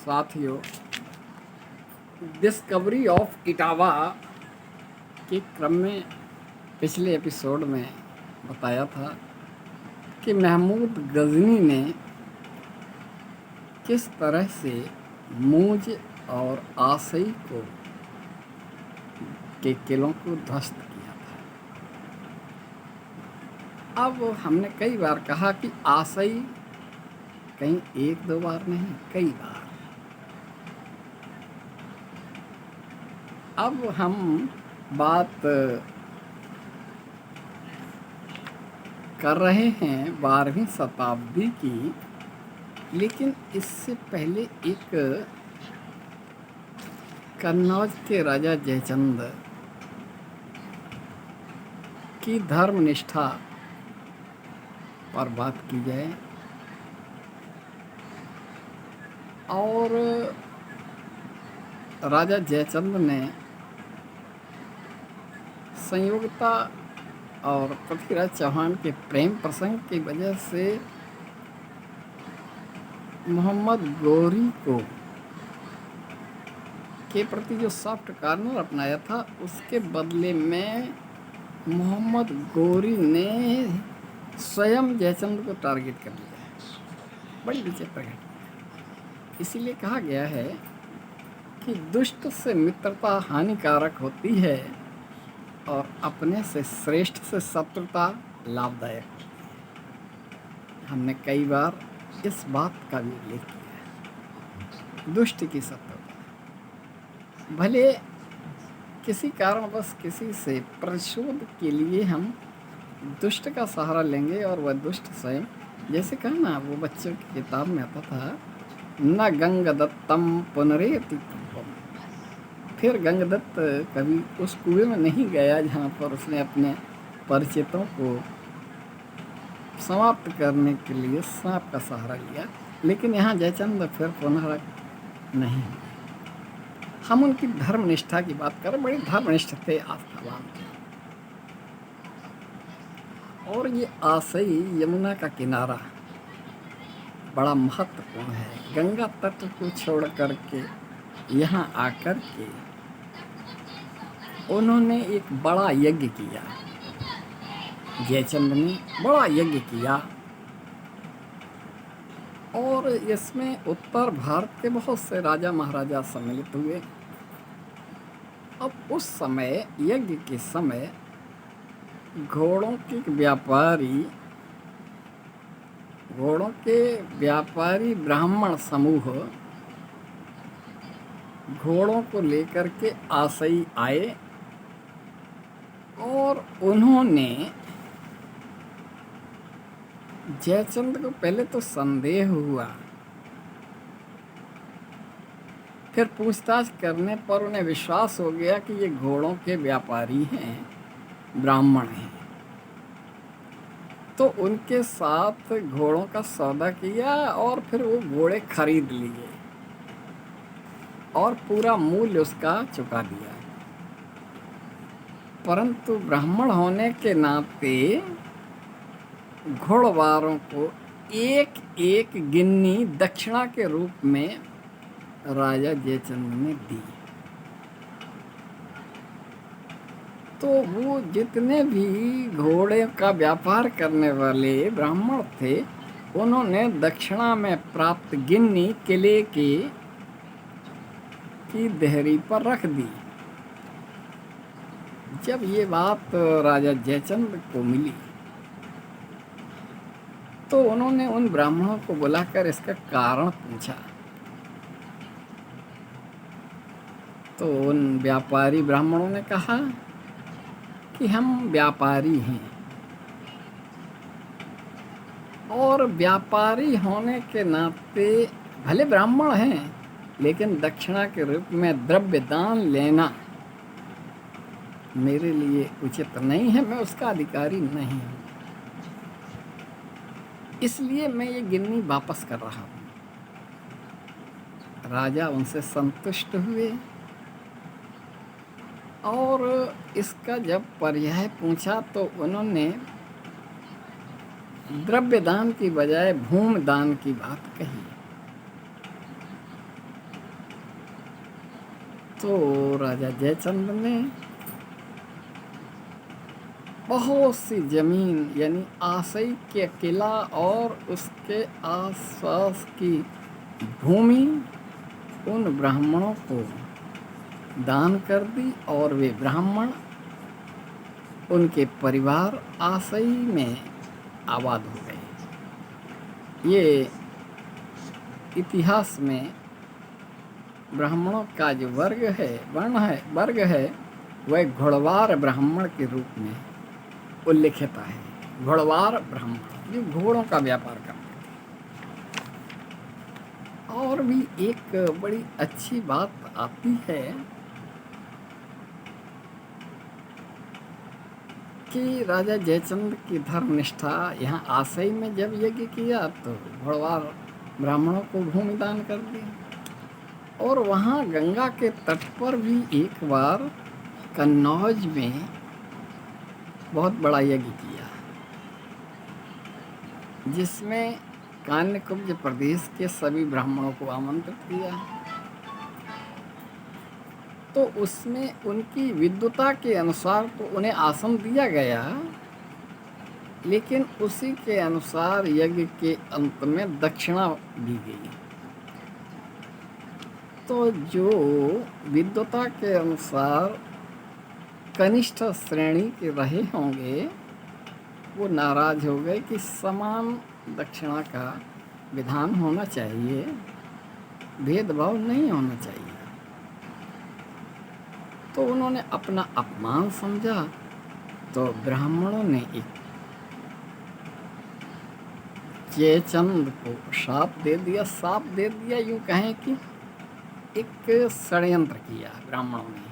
साथियों, discovery of Etawah के क्रम में पिछले एपिसोड में बताया था कि महमूद गजनी ने किस तरह से मूज और आसई के किलों को ध्वस्त किया था। अब हमने कई बार कहा कि आसई कहीं एक दो बार नहीं, कई बार। अब हम बात कर रहे हैं 12वीं शताब्दी की, लेकिन इससे पहले एक कन्नौज के राजा जयचंद की धर्मनिष्ठा पर बात की जाए। और राजा जयचंद ने संयोगता और पृथ्वीराज चौहान के प्रेम प्रसंग की वजह से मोहम्मद गौरी के प्रति जो सॉफ्ट कॉर्नर अपनाया था, उसके बदले में मोहम्मद गौरी ने स्वयं जयचंद को टारगेट कर लिया है। बड़ी विचित्र घटना। इसीलिए कहा गया है कि दुष्ट से मित्रता हानिकारक होती है और अपने से श्रेष्ठ से शत्रुता लाभदायक होती है। हमने कई बार इस बात का भी उल्लेख किया है। दुष्ट की शत्रुता, भले किसी कारणवश किसी से प्रतिशोध के लिए हम दुष्ट का सहारा लेंगे और वह दुष्ट स्वयं, जैसे कहा ना, वो बच्चों की किताब में आता था, न गंगदत्तम पुनरेति पूर्वम। फिर गंगदत्त कभी उस कुएं में नहीं गया जहाँ पर उसने अपने परिचितों को समाप्त करने के लिए सांप का सहारा लिया, लेकिन यहाँ जयचंद फिर पुनः नहीं। हम उनकी धर्मनिष्ठा की बात करें, बड़ी धर्मनिष्ठ थे, आस्थावान थे। और ये आसई यमुना का किनारा बड़ा महत्वपूर्ण है। गंगा तट को छोड़ करके यहाँ आकर के उन्होंने एक बड़ा यज्ञ किया। जयचंद ने बड़ा यज्ञ किया और इसमें उत्तर भारत के बहुत से राजा महाराजा सम्मिलित हुए। अब उस समय, यज्ञ के समय, घोड़ों के व्यापारी ब्राह्मण समूह घोड़ों को लेकर के आसई आए और उन्होंने जयचंद को, पहले तो संदेह हुआ, फिर पूछताछ करने पर उन्हें विश्वास हो गया कि ये घोड़ों के व्यापारी हैं, ब्राह्मण हैं। तो उनके साथ घोड़ों का सौदा किया और फिर वो घोड़े खरीद लिए और पूरा मूल्य उसका चुका दिया। परंतु ब्राह्मण होने के नाते घोड़वारों को एक एक गिन्नी दक्षिणा के रूप में राजा जयचंद ने दी। तो वो जितने भी घोड़े का व्यापार करने वाले ब्राह्मण थे, उन्होंने दक्षिणा में प्राप्त गिन्नी किले की देहरी पर रख दी। जब ये बात राजा जयचंद को मिली तो उन्होंने उन ब्राह्मणों को बुलाकर इसका कारण पूछा। तो उन व्यापारी ब्राह्मणों ने कहा कि हम व्यापारी हैं और व्यापारी होने के नाते भले ब्राह्मण हैं, लेकिन दक्षिणा के रूप में द्रव्य दान लेना मेरे लिए उचित नहीं है, मैं उसका अधिकारी नहीं हूँ, इसलिए मैं ये गिन्नी वापस कर रहा हूँ। राजा उनसे संतुष्ट हुए और इसका जब पर्याय पूछा तो उन्होंने द्रव्य दान की बजाय भूमि दान की बात कही। तो राजा जयचंद्र ने बहुत सी जमीन यानी आसई के किला और उसके आसपास की भूमि उन ब्राह्मणों को दान कर दी और वे ब्राह्मण उनके परिवार आसई में आबाद हो गए। ये इतिहास में ब्राह्मणों का जो वर्ग है वह घोड़वार ब्राह्मण के रूप में उल्लिखित है। घोड़वार ब्राह्मण जो घोड़ों का व्यापार करते थे। और भी एक बड़ी अच्छी बात आती है कि राजा जयचंद्र की धर्मनिष्ठा यहाँ आसई में जब यज्ञ किया तो घोड़वार ब्राह्मणों को भूमि दान कर दी। और वहाँ गंगा के तट पर भी एक बार कन्नौज में बहुत बड़ा यज्ञ किया, जिसमें कान्यकुब्ज प्रदेश के सभी ब्राह्मणों को आमंत्रित किया। तो उसमें उनकी विद्वता के अनुसार तो उन्हें आसन दिया गया, लेकिन उसी के अनुसार यज्ञ के अंत में दक्षिणा दी गई। तो जो विद्वता के अनुसार कनिष्ठ श्रेणी के रहे होंगे वो नाराज हो गए कि समान दक्षिणा का विधान होना चाहिए, भेदभाव नहीं होना चाहिए। तो उन्होंने अपना अपमान समझा, तो ब्राह्मणों ने एक जयचंद को शाप दे दिया, यूं कहें कि एक षड्यंत्र किया। ब्राह्मणों ने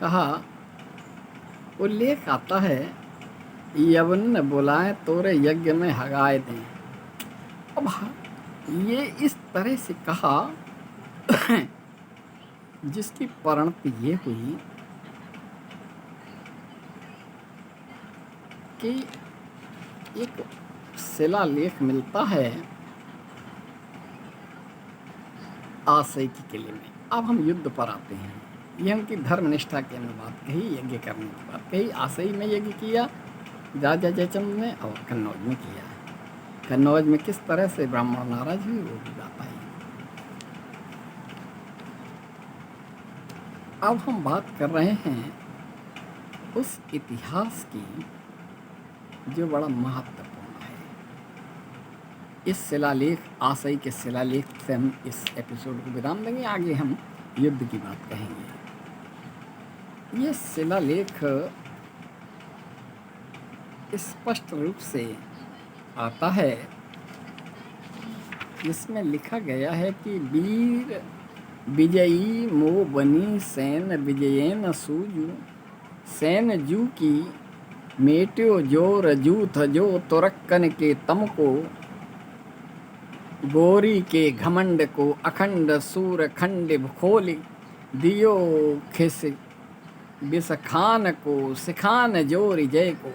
कहा, उल्लेख आता है, यवन बुलाए तोरे यज्ञ में हगाए दें। अब ये इस तरह से कहा जिसकी परिणति ये हुई कि एक शिलालेख मिलता है आसई के किले में। अब हम युद्ध पर आते हैं। ये उनकी धर्मनिष्ठा की हमने बात कही, यज्ञ करने की बात कही। आसई में यज्ञ किया राजा जयचंद्र ने और कन्नौज में किया। कन्नौज में किस तरह से ब्राह्मण नाराज हुए वो भी बात आई। अब हम बात कर रहे हैं उस इतिहास की जो बड़ा महत्वपूर्ण है। इस शिलालेख, आसई के शिलालेख से हम इस एपिसोड को विराम देंगे। आगे हम युद्ध की बात कहेंगे। ये शिलालेख स्पष्ट रूप से आता है, जिसमें लिखा गया है कि वीर विजयी मो बनी सैन विजयन सूजु सैन जू की मेट्यो जोर जूथ जो तुरक्कन के तम को गोरी के घमंड को अखंड सूर खंड खोल दियो खिस बिसखान को सिखान जोरी जय को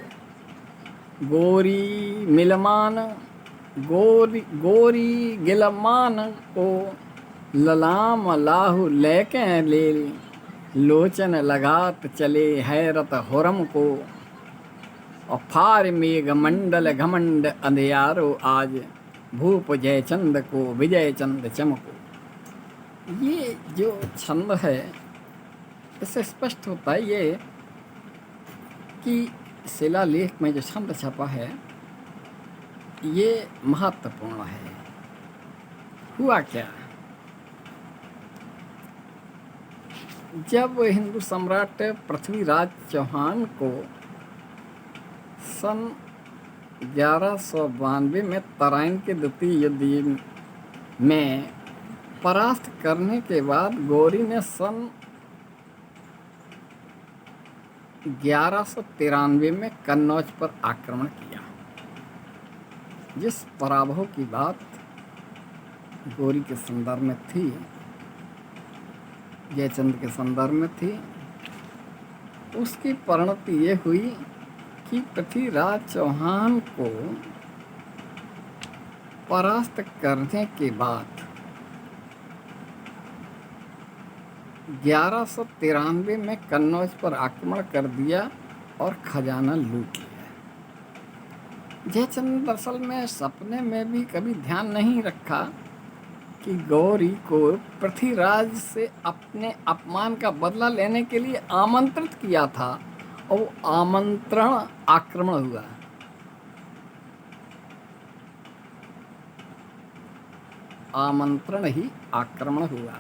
गोरी मिलमान गोरी गिलमान को ललाम लाहु लेके ले लोचन लगात चले हैरत हुरम को और फार मेघ मंडल घमंड अंधियारो आज भूप जयचंद को विजय चंद चमको। ये जो छंद है इससे स्पष्ट होता है ये कि शिलालेख में जो छंद छपा है ये महत्वपूर्ण है। हुआ क्या, जब हिंदू सम्राट पृथ्वीराज चौहान को सन 1192 में तराइन के द्वितीय युद्ध में परास्त करने के बाद गौरी ने सन 1193 में कन्नौज पर आक्रमण किया, जिस पराभव की बात गौरी के संदर्भ में थी, जयचंद के संदर्भ में थी, उसकी परिणति ये हुई कि पृथ्वीराज चौहान को परास्त करने के बाद 1193 में कन्नौज पर आक्रमण कर दिया और खजाना लूट लिया। जयचंद दरअसल में सपने में भी कभी ध्यान नहीं रखा कि गौरी को पृथ्वीराज से अपने अपमान का बदला लेने के लिए आमंत्रित किया था और वो आमंत्रण आक्रमण हुआ। आमंत्रण ही आक्रमण हुआ।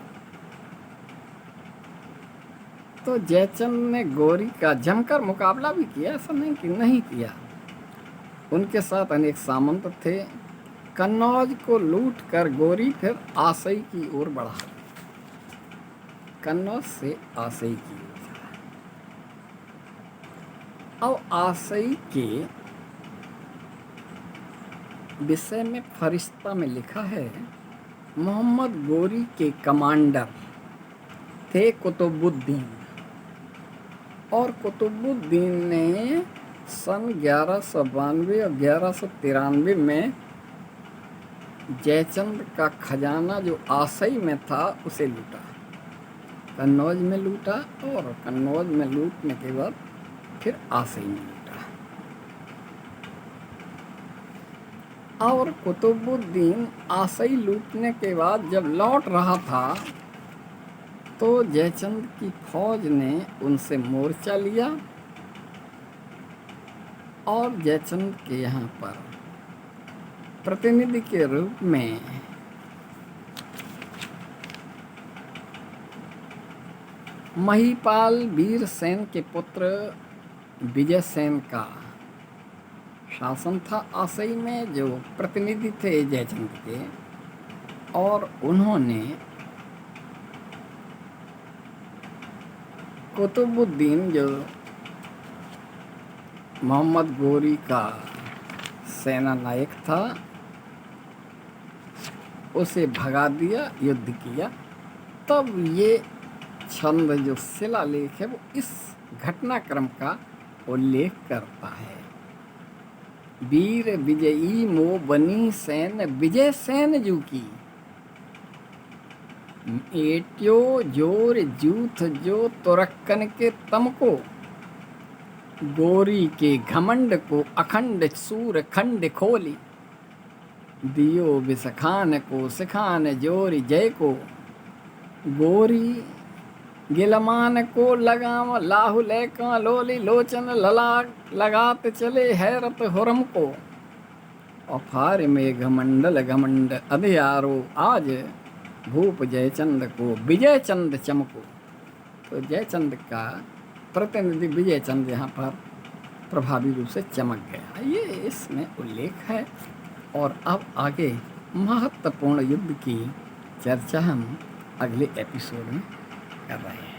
तो जयचंद ने गौरी का जमकर मुकाबला भी किया, ऐसा नहीं कि नहीं किया। उनके साथ अनेक सामंत थे। कन्नौज को लूट कर गौरी फिर आसई की ओर बढ़ा। कन्नौज से आसई की ओर चला। अब आसई के विषय में फरिश्ता में लिखा है, मोहम्मद गौरी के कमांडर थे कुतुबुद्दीन, और कुतुबुद्दीन ने सन 1192 और 1193 में जयचंद का खजाना जो आसई में था उसे लूटा, कन्नौज में लूटा, और कन्नौज में लूटने के बाद फिर आसई में लूटा। और कुतुबुद्दीन आसई लूटने के बाद जब लौट रहा था तो जयचंद की फौज ने उनसे मोर्चा लिया और जयचंद के यहाँ पर प्रतिनिधि के रूप में महिपाल वीर सेन के पुत्र विजय सेन का शासन था आसई में, जो प्रतिनिधि थे जयचंद के, और उन्होंने कुतुबुद्दीन जो मोहम्मद गौरी का सेना नायक था उसे भगा दिया, युद्ध किया। तब ये छंद जो शिलालेख है वो इस घटनाक्रम का उल्लेख करता है। वीर विजयी मो बनी सेन विजय सेन जू की, एट्यो जोर जूथ जो तुरक्कन के तम को, गौरी के घमंड को अखंड सूर खंड खोली, दियो विसखान को सिखान जोरी जय को, गौरी गिलमान को लगाम लाहु लेका लोली लोचन लला लगाते चले हैरत हुरम को, अफार में घमंडल घमंड अधियारो आज भूप जयचंद को विजय चंद चमको। तो जयचंद का प्रतिनिधि विजय चंद यहाँ पर प्रभावी रूप से चमक गया, ये इसमें उल्लेख है। और अब आगे महत्वपूर्ण युद्ध की चर्चा हम अगले एपिसोड में कर रहे हैं।